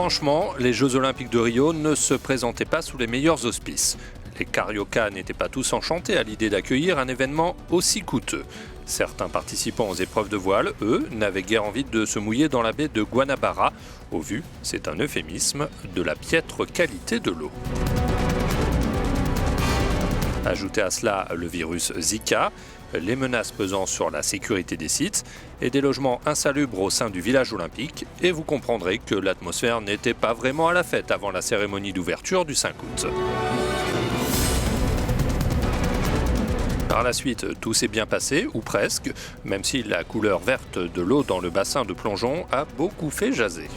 Franchement, les Jeux Olympiques de Rio ne se présentaient pas sous les meilleurs auspices. Les Carioca n'étaient pas tous enchantés à l'idée d'accueillir un événement aussi coûteux. Certains participants aux épreuves de voile, eux, n'avaient guère envie de se mouiller dans la baie de Guanabara. Au vu, c'est un euphémisme, de la piètre qualité de l'eau. Ajoutez à cela le virus Zika, les menaces pesant sur la sécurité des sites et des logements insalubres au sein du village olympique, et vous comprendrez que l'atmosphère n'était pas vraiment à la fête avant la cérémonie d'ouverture du 5 août. Par la suite, tout s'est bien passé, ou presque, même si la couleur verte de l'eau dans le bassin de plongeon a beaucoup fait jaser.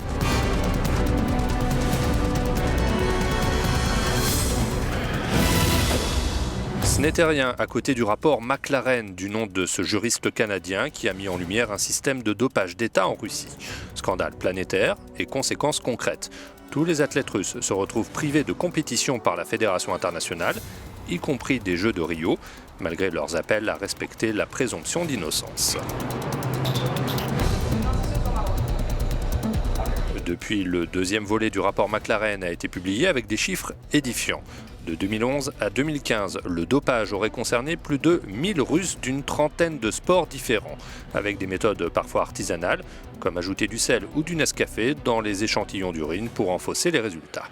Ce n'était rien à côté du rapport McLaren, du nom de ce juriste canadien qui a mis en lumière un système de dopage d'État en Russie. Scandale planétaire et conséquences concrètes. Tous les athlètes russes se retrouvent privés de compétition par la Fédération internationale, y compris des Jeux de Rio, malgré leurs appels à respecter la présomption d'innocence. Depuis, le deuxième volet du rapport McLaren a été publié avec des chiffres édifiants. De 2011 à 2015, le dopage aurait concerné plus de 1000 Russes d'une trentaine de sports différents, avec des méthodes parfois artisanales, comme ajouter du sel ou du Nescafé dans les échantillons d'urine pour en fausser les résultats.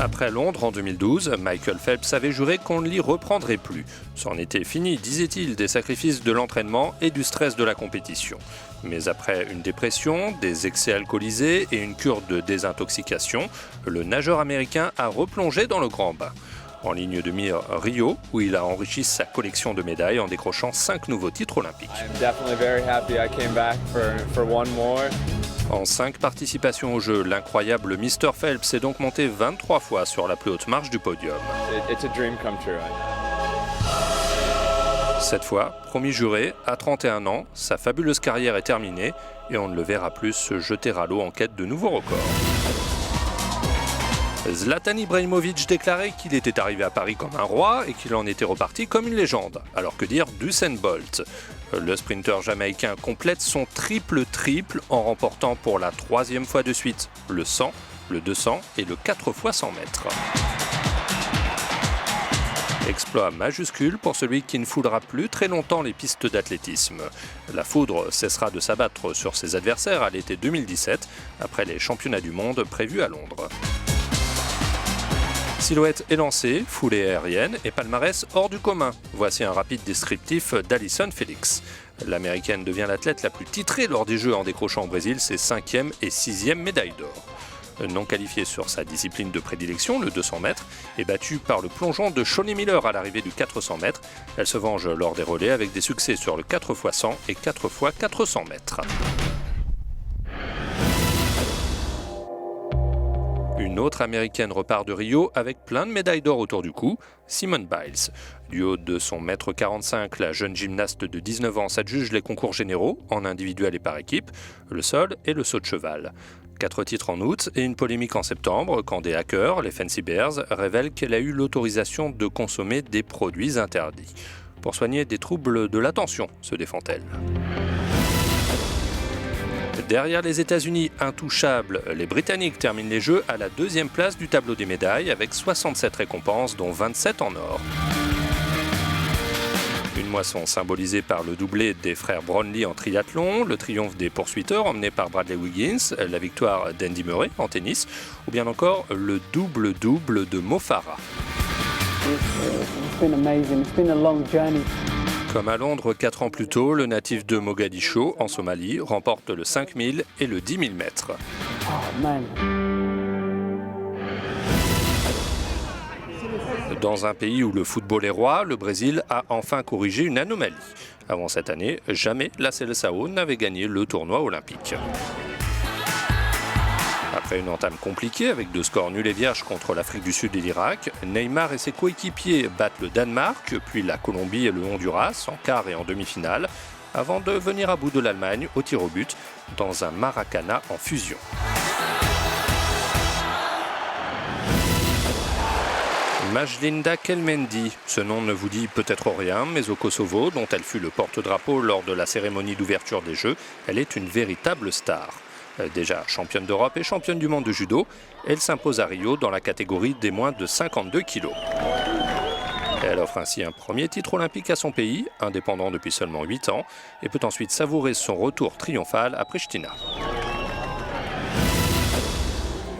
Après Londres en 2012, Michael Phelps avait juré qu'on ne l'y reprendrait plus. C'en était fini, disait-il, des sacrifices de l'entraînement et du stress de la compétition. Mais après une dépression, des excès alcoolisés et une cure de désintoxication, le nageur américain a replongé dans le grand bain. En ligne de mire Rio, où il a enrichi sa collection de médailles en décrochant 5 nouveaux titres olympiques. En 5 participations aux Jeux, l'incroyable Mr. Phelps est donc monté 23 fois sur la plus haute marche du podium. Cette fois, promis juré, à 31 ans, sa fabuleuse carrière est terminée et on ne le verra plus se jeter à l'eau en quête de nouveaux records. Zlatan Ibrahimovic déclarait qu'il était arrivé à Paris comme un roi et qu'il en était reparti comme une légende. Alors que dire d'Usain Bolt ? Le sprinter jamaïcain complète son triple en remportant pour la 3e fois de suite le 100, le 200 et le 4 x 100 mètres. Exploit majuscule pour celui qui ne foulera plus très longtemps les pistes d'athlétisme. La foudre cessera de s'abattre sur ses adversaires à l'été 2017, après les championnats du monde prévus à Londres. Silhouette élancée, foulée aérienne et palmarès hors du commun. Voici un rapide descriptif d'Allyson Felix. L'américaine devient l'athlète la plus titrée lors des Jeux en décrochant au Brésil ses 5e et 6e médailles d'or. Non qualifiée sur sa discipline de prédilection, le 200 mètres, est battue par le plongeon de Shawnee Miller à l'arrivée du 400 mètres. Elle se venge lors des relais avec des succès sur le 4 x 100 et 4 x 400 mètres. Une autre américaine repart de Rio avec plein de médailles d'or autour du cou, Simone Biles. Du haut de son 1,45 m, la jeune gymnaste de 19 ans s'adjuge les concours généraux, en individuel et par équipe, le sol et le saut de cheval. 4 titres en août et une polémique en septembre quand des hackers, les Fancy Bears, révèlent qu'elle a eu l'autorisation de consommer des produits interdits. Pour soigner des troubles de l'attention, se défend-elle. Derrière les États-Unis intouchables, les Britanniques terminent les Jeux à la 2e place du tableau des médailles avec 67 récompenses, dont 27 en or. Une moisson symbolisée par le doublé des frères Brownlee en triathlon, le triomphe des poursuiteurs emmené par Bradley Wiggins, la victoire d'Andy Murray en tennis, ou bien encore le double-double de Mo Farah. Comme à Londres 4 ans plus tôt, le natif de Mogadiscio, en Somalie, remporte le 5000 et le 10 000 mètres. Dans un pays où le football est roi, le Brésil a enfin corrigé une anomalie. Avant cette année, jamais la Seleção n'avait gagné le tournoi olympique. Après une entame compliquée avec 2 scores nuls et vierges contre l'Afrique du Sud et l'Irak, Neymar et ses coéquipiers battent le Danemark, puis la Colombie et le Honduras en quart et en demi-finale, avant de venir à bout de l'Allemagne au tir au but dans un Maracana en fusion. Majlinda Kelmendi, ce nom ne vous dit peut-être rien, mais au Kosovo, dont elle fut le porte-drapeau lors de la cérémonie d'ouverture des Jeux, elle est une véritable star. Déjà championne d'Europe et championne du monde de judo, elle s'impose à Rio dans la catégorie des moins de 52 kg. Elle offre ainsi un premier titre olympique à son pays, indépendant depuis seulement 8 ans, et peut ensuite savourer son retour triomphal à Pristina.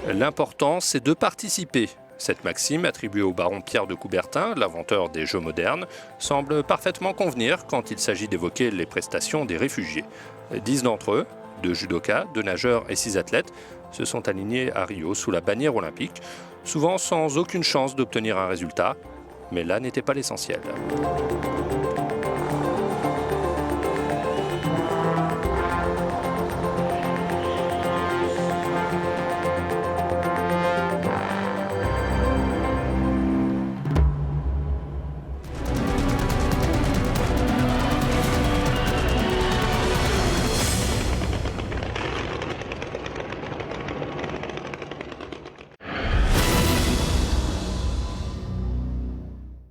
L'important, c'est de participer. Cette maxime, attribuée au baron Pierre de Coubertin, l'inventeur des jeux modernes, semble parfaitement convenir quand il s'agit d'évoquer les prestations des réfugiés. 10 d'entre eux, 2 judokas, 2 nageurs et 6 athlètes, se sont alignés à Rio sous la bannière olympique, souvent sans aucune chance d'obtenir un résultat, mais là n'était pas l'essentiel.